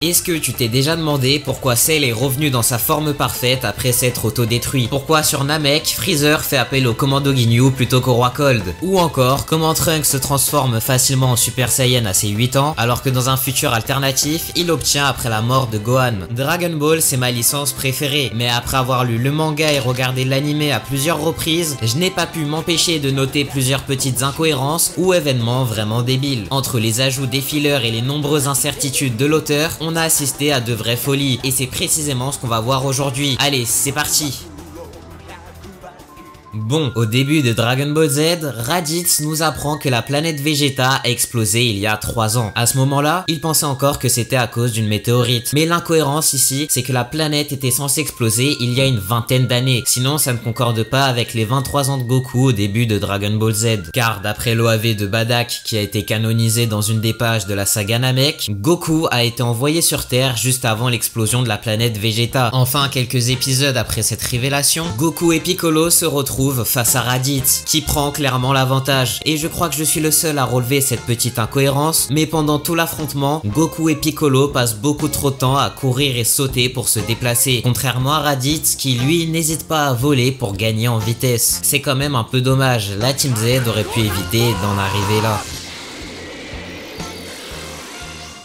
Est-ce que tu t'es déjà demandé pourquoi Cell est revenu dans sa forme parfaite après s'être auto-détruit? Pourquoi sur Namek, Freezer fait appel au commando Ginyu plutôt qu'au roi Cold? Ou encore, comment Trunks se transforme facilement en Super Saiyan à ses 8 ans, alors que dans un futur alternatif, il l'obtient après la mort de Gohan? Dragon Ball, c'est ma licence préférée, mais après avoir lu le manga et regardé l'anime à plusieurs reprises, je n'ai pas pu m'empêcher de noter plusieurs petites incohérences ou événements vraiment débiles. Entre les ajouts des fillers et les nombreuses incertitudes de l'auteur, on a assisté à de vraies folies, et c'est précisément ce qu'on va voir aujourd'hui. Allez, c'est parti! Bon, au début de Dragon Ball Z, Raditz nous apprend que la planète Vegeta a explosé il y a 3 ans. À ce moment-là, il pensait encore que c'était à cause d'une météorite. Mais l'incohérence ici, c'est que la planète était censée exploser il y a une vingtaine d'années. Sinon, ça ne concorde pas avec les 23 ans de Goku au début de Dragon Ball Z. Car d'après l'OAV de Badak, qui a été canonisé dans une des pages de la saga Namek, Goku a été envoyé sur Terre juste avant l'explosion de la planète Vegeta. Enfin, quelques épisodes après cette révélation, Goku et Piccolo se retrouvent face à Raditz, qui prend clairement l'avantage. Et je crois que je suis le seul à relever cette petite incohérence, mais pendant tout l'affrontement, Goku et Piccolo passent beaucoup trop de temps à courir et sauter pour se déplacer, contrairement à Raditz qui lui n'hésite pas à voler pour gagner en vitesse. C'est quand même un peu dommage, la Team Z aurait pu éviter d'en arriver là.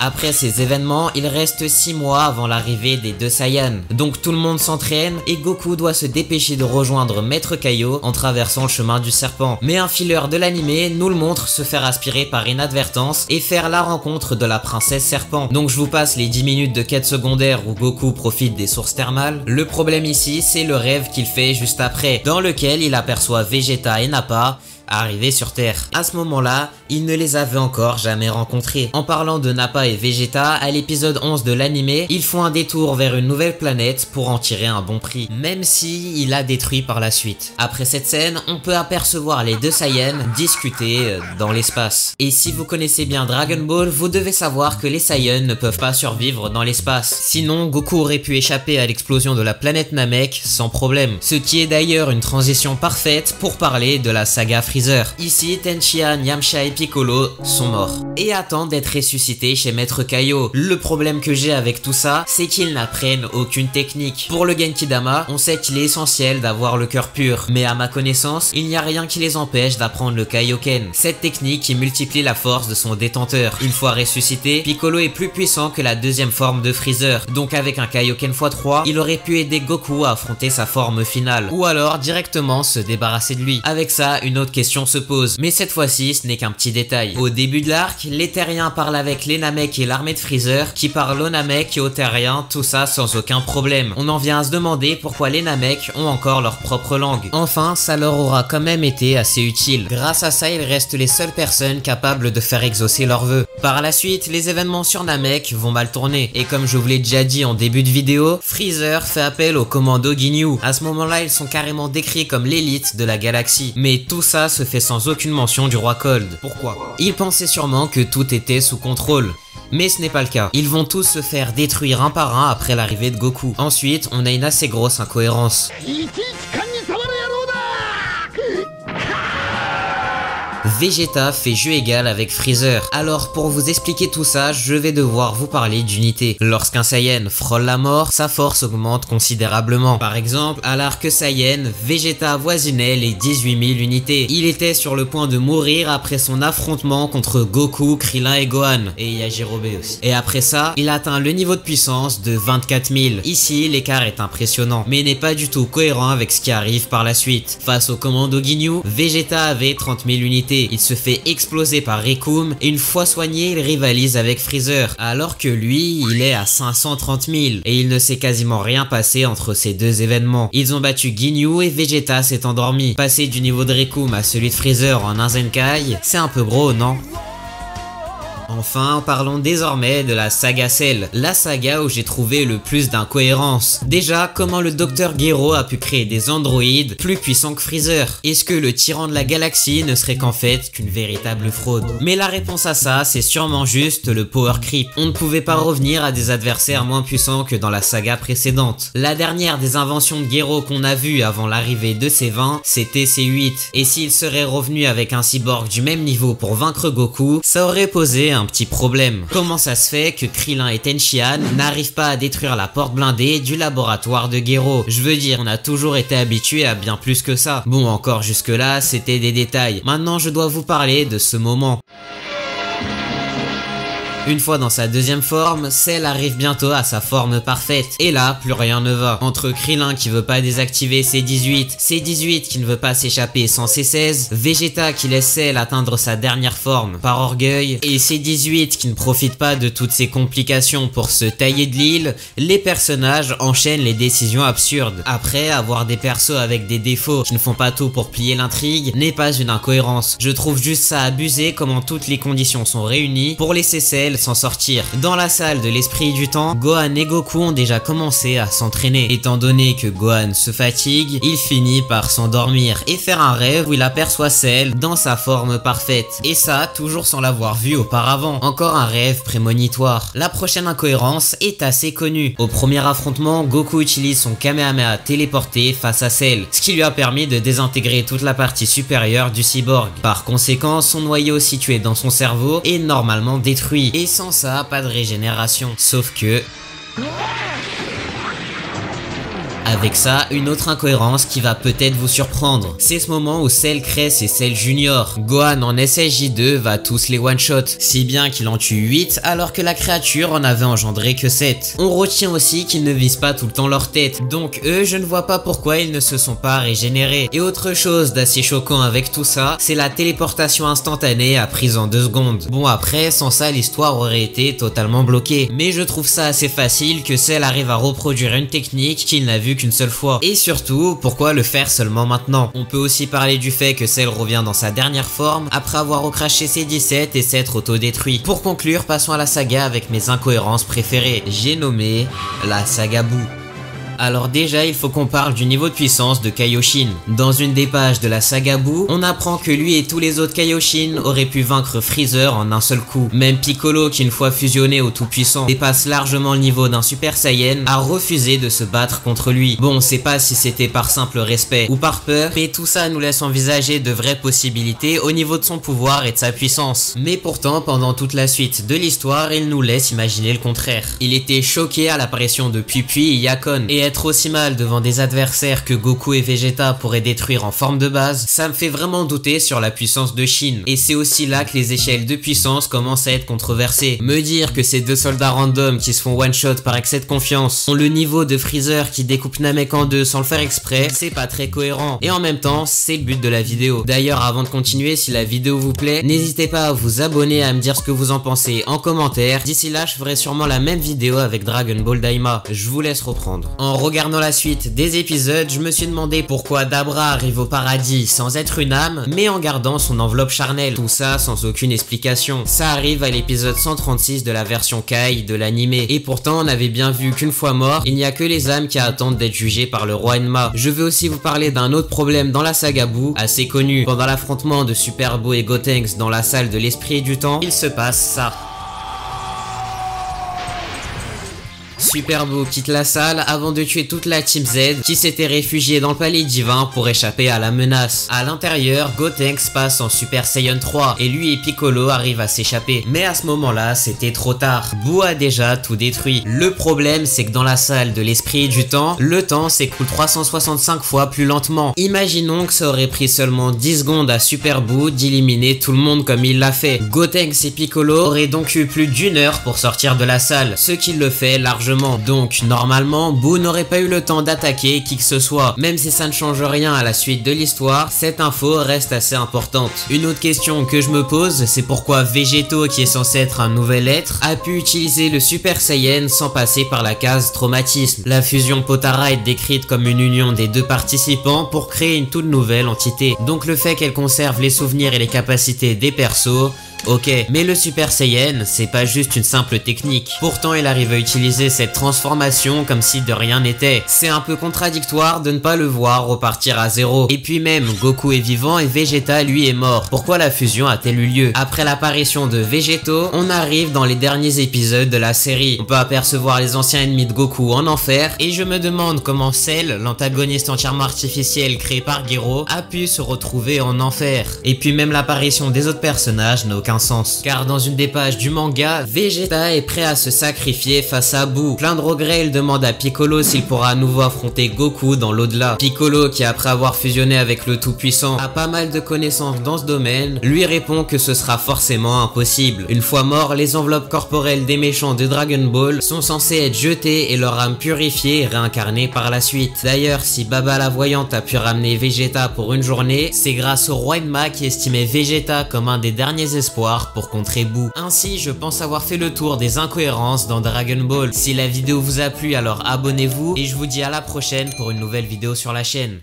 Après ces événements, il reste 6 mois avant l'arrivée des deux Saiyans. Donc tout le monde s'entraîne et Goku doit se dépêcher de rejoindre Maître Kaio en traversant le chemin du serpent. Mais un filler de l'anime nous le montre se faire aspirer par inadvertance et faire la rencontre de la princesse serpent. Donc je vous passe les 10 minutes de quête secondaire où Goku profite des sources thermales. Le problème ici, c'est le rêve qu'il fait juste après, dans lequel il aperçoit Vegeta et Nappa arrivés sur Terre. À ce moment-là, il ne les avait encore jamais rencontrés. En parlant de Nappa et Vegeta, à l'épisode 11 de l'anime, ils font un détour vers une nouvelle planète pour en tirer un bon prix, même si il a détruit par la suite. Après cette scène, on peut apercevoir les deux Saiyans discuter dans l'espace. Et si vous connaissez bien Dragon Ball, vous devez savoir que les Saiyans ne peuvent pas survivre dans l'espace. Sinon, Goku aurait pu échapper à l'explosion de la planète Namek sans problème. Ce qui est d'ailleurs une transition parfaite pour parler de la saga Freezer. Ici, Tenshinhan, Yamcha et Piccolo sont morts et attendent d'être ressuscités chez Maître Kaio. Le problème que j'ai avec tout ça, c'est qu'ils n'apprennent aucune technique. Pour le Genkidama, on sait qu'il est essentiel d'avoir le cœur pur, mais à ma connaissance, il n'y a rien qui les empêche d'apprendre le Kaioken, cette technique qui multiplie la force de son détenteur. Une fois ressuscité, Piccolo est plus puissant que la deuxième forme de Freezer, donc avec un Kaioken x3, il aurait pu aider Goku à affronter sa forme finale, ou alors directement se débarrasser de lui. Avec ça, une autre question se pose, mais cette fois-ci ce n'est qu'un petit détail. Au début de l'arc, les Terriens parlent avec les Namek et l'armée de Freezer qui parlent aux Namek et aux Terriens, tout ça sans aucun problème. On en vient à se demander pourquoi les Namek ont encore leur propre langue. Enfin, ça leur aura quand même été assez utile. Grâce à ça, ils restent les seules personnes capables de faire exaucer leurs vœux. Par la suite, les événements sur Namek vont mal tourner, et comme je vous l'ai déjà dit en début de vidéo, Freezer fait appel au commando Ginyu. À ce moment-là, ils sont carrément décrits comme l'élite de la galaxie. Mais tout ça se fait sans aucune mention du roi Cold. Pourquoi? Ils pensaient sûrement que tout était sous contrôle. Mais ce n'est pas le cas. Ils vont tous se faire détruire un par un après l'arrivée de Goku. Ensuite, on a une assez grosse incohérence. Vegeta fait jeu égal avec Freezer. Alors pour vous expliquer tout ça, je vais devoir vous parler d'unité. Lorsqu'un Saiyan frôle la mort, sa force augmente considérablement. Par exemple, à l'arc Saiyan, Vegeta avoisinait les 18 000 unités. Il était sur le point de mourir après son affrontement contre Goku, Krillin et Gohan. Et Yajirobe aussi. Et après ça, il atteint le niveau de puissance de 24 000. Ici, l'écart est impressionnant, mais n'est pas du tout cohérent avec ce qui arrive par la suite. Face au commando Ginyu, Vegeta avait 30 000 unités. Il se fait exploser par Recoome et une fois soigné, il rivalise avec Freezer, alors que lui, il est à 530 000 et il ne s'est quasiment rien passé entre ces deux événements. Ils ont battu Ginyu et Vegeta s'est endormi. Passer du niveau de Recoome à celui de Freezer en un Zenkai, c'est un peu gros, non? Enfin, parlons désormais de la saga Cell, la saga où j'ai trouvé le plus d'incohérences. Déjà, comment le docteur Gero a pu créer des androïdes plus puissants que Freezer? Est-ce que le tyran de la galaxie ne serait qu'en fait qu'une véritable fraude? Mais la réponse à ça, c'est sûrement juste le power creep. On ne pouvait pas revenir à des adversaires moins puissants que dans la saga précédente. La dernière des inventions de Gero qu'on a vues avant l'arrivée de C20, c'était C8. Et s'il serait revenu avec un cyborg du même niveau pour vaincre Goku, ça aurait posé un petit problème. Comment ça se fait que Krillin et Tenshinhan n'arrivent pas à détruire la porte blindée du laboratoire de Gero? Je veux dire, on a toujours été habitué à bien plus que ça. Bon, encore jusque là, c'était des détails. Maintenant, je dois vous parler de ce moment. Une fois dans sa deuxième forme, Cell arrive bientôt à sa forme parfaite. Et là, plus rien ne va. Entre Krillin qui veut pas désactiver ses 18, C18 qui ne veut pas s'échapper sans ses 16, Vegeta qui laisse Cell atteindre sa dernière forme par orgueil, et C18 qui ne profite pas de toutes ces complications pour se tailler de l'île, les personnages enchaînent les décisions absurdes. Après, avoir des persos avec des défauts qui ne font pas tout pour plier l'intrigue n'est pas une incohérence. Je trouve juste ça abusé comment toutes les conditions sont réunies pour laisser Cell s'en sortir. Dans la salle de l'esprit du temps, Gohan et Goku ont déjà commencé à s'entraîner. Étant donné que Gohan se fatigue, il finit par s'endormir et faire un rêve où il aperçoit Cell dans sa forme parfaite. Et ça, toujours sans l'avoir vu auparavant. Encore un rêve prémonitoire. La prochaine incohérence est assez connue. Au premier affrontement, Goku utilise son Kamehameha téléporté face à Cell, ce qui lui a permis de désintégrer toute la partie supérieure du cyborg. Par conséquent, son noyau situé dans son cerveau est normalement détruit. Et sans ça, pas de régénération. Sauf que... avec ça, une autre incohérence qui va peut-être vous surprendre. C'est ce moment où Cell crée ses Cell Junior. Gohan en SSJ2 va tous les one-shot, si bien qu'il en tue 8 alors que la créature en avait engendré que 7. On retient aussi qu'ils ne visent pas tout le temps leur tête, donc eux je ne vois pas pourquoi ils ne se sont pas régénérés. Et autre chose d'assez choquant avec tout ça, c'est la téléportation instantanée apprise en 2 secondes. Bon après, sans ça l'histoire aurait été totalement bloquée, mais je trouve ça assez facile que Cell arrive à reproduire une technique qu'il n'a vue qu'une seule fois. Et surtout, pourquoi le faire seulement maintenant? On peut aussi parler du fait que Cell revient dans sa dernière forme après avoir recraché ses 17 et s'être autodétruit. Pour conclure, passons à la saga avec mes incohérences préférées. J'ai nommé la saga Boo. Alors déjà, il faut qu'on parle du niveau de puissance de Kaioshin. Dans une des pages de la saga Boo, on apprend que lui et tous les autres Kaioshin auraient pu vaincre Freezer en un seul coup. Même Piccolo, qui une fois fusionné au Tout-Puissant dépasse largement le niveau d'un Super Saiyan, a refusé de se battre contre lui. Bon, on sait pas si c'était par simple respect ou par peur, mais tout ça nous laisse envisager de vraies possibilités au niveau de son pouvoir et de sa puissance. Mais pourtant, pendant toute la suite de l'histoire, il nous laisse imaginer le contraire. Il était choqué à l'apparition de Pui-Pui et Yakon, et être aussi mal devant des adversaires que Goku et Vegeta pourraient détruire en forme de base, ça me fait vraiment douter sur la puissance de Shin. Et c'est aussi là que les échelles de puissance commencent à être controversées. Me dire que ces 2 soldats random qui se font one shot par excès de confiance ont le niveau de Freezer qui découpe Namek en 2 sans le faire exprès, c'est pas très cohérent. Et en même temps, c'est le but de la vidéo. D'ailleurs, avant de continuer, si la vidéo vous plaît, n'hésitez pas à vous abonner, à me dire ce que vous en pensez en commentaire. D'ici là, je ferai sûrement la même vidéo avec Dragon Ball Daima. Je vous laisse reprendre. En regardant la suite des épisodes, je me suis demandé pourquoi Dabra arrive au paradis sans être une âme, mais en gardant son enveloppe charnelle. Tout ça sans aucune explication. Ça arrive à l'épisode 136 de la version Kai de l'animé. Et pourtant, on avait bien vu qu'une fois mort, il n'y a que les âmes qui attendent d'être jugées par le roi Enma. Je veux aussi vous parler d'un autre problème dans la saga Boo, assez connu. Pendant l'affrontement de Super Boo et Gotenks dans la salle de l'esprit du temps, il se passe ça. Super Boo quitte la salle avant de tuer toute la Team Z qui s'était réfugiée dans le palais divin pour échapper à la menace. À l'intérieur, Gotenks passe en Super Saiyan 3 et lui et Piccolo arrivent à s'échapper. Mais à ce moment-là, c'était trop tard. Boo a déjà tout détruit. Le problème, c'est que dans la salle de l'esprit du temps, le temps s'écoule 365 fois plus lentement. Imaginons que ça aurait pris seulement 10 secondes à Super Boo d'éliminer tout le monde comme il l'a fait. Gotenks et Piccolo auraient donc eu plus d'1 heure pour sortir de la salle, ce qui le fait largement. Donc normalement, Boo n'aurait pas eu le temps d'attaquer qui que ce soit. Même si ça ne change rien à la suite de l'histoire, cette info reste assez importante. Une autre question que je me pose, c'est pourquoi Végéto, qui est censé être un nouvel être, a pu utiliser le Super Saiyan sans passer par la case traumatisme. La fusion Potara est décrite comme une union des 2 participants pour créer une toute nouvelle entité. Donc le fait qu'elle conserve les souvenirs et les capacités des persos, ok, mais le Super Saiyan, c'est pas juste une simple technique. Pourtant, il arrive à utiliser cette transformation comme si de rien n'était. C'est un peu contradictoire de ne pas le voir repartir à zéro. Et puis même, Goku est vivant et Vegeta, lui, est mort. Pourquoi la fusion a-t-elle eu lieu? Après l'apparition de Végéto, on arrive dans les derniers épisodes de la série. On peut apercevoir les anciens ennemis de Goku en enfer, et je me demande comment Cell, l'antagoniste entièrement artificiel créé par Gero, a pu se retrouver en enfer. Et puis même l'apparition des autres personnages n'a aucun aucun sens. Car dans une des pages du manga, Vegeta est prêt à se sacrifier face à Boo. Plein de regrets, il demande à Piccolo s'il pourra à nouveau affronter Goku dans l'au-delà. Piccolo, qui après avoir fusionné avec le Tout-Puissant a pas mal de connaissances dans ce domaine, lui répond que ce sera forcément impossible. Une fois morts, les enveloppes corporelles des méchants de Dragon Ball sont censées être jetées et leur âme purifiée et réincarnée par la suite. D'ailleurs, si Baba la Voyante a pu ramener Vegeta pour une journée, c'est grâce au roi Enma qui estimait Vegeta comme un des derniers espoirs pour contrer Boo. Ainsi, je pense avoir fait le tour des incohérences dans Dragon Ball. Si la vidéo vous a plu, alors abonnez-vous et je vous dis à la prochaine pour une nouvelle vidéo sur la chaîne.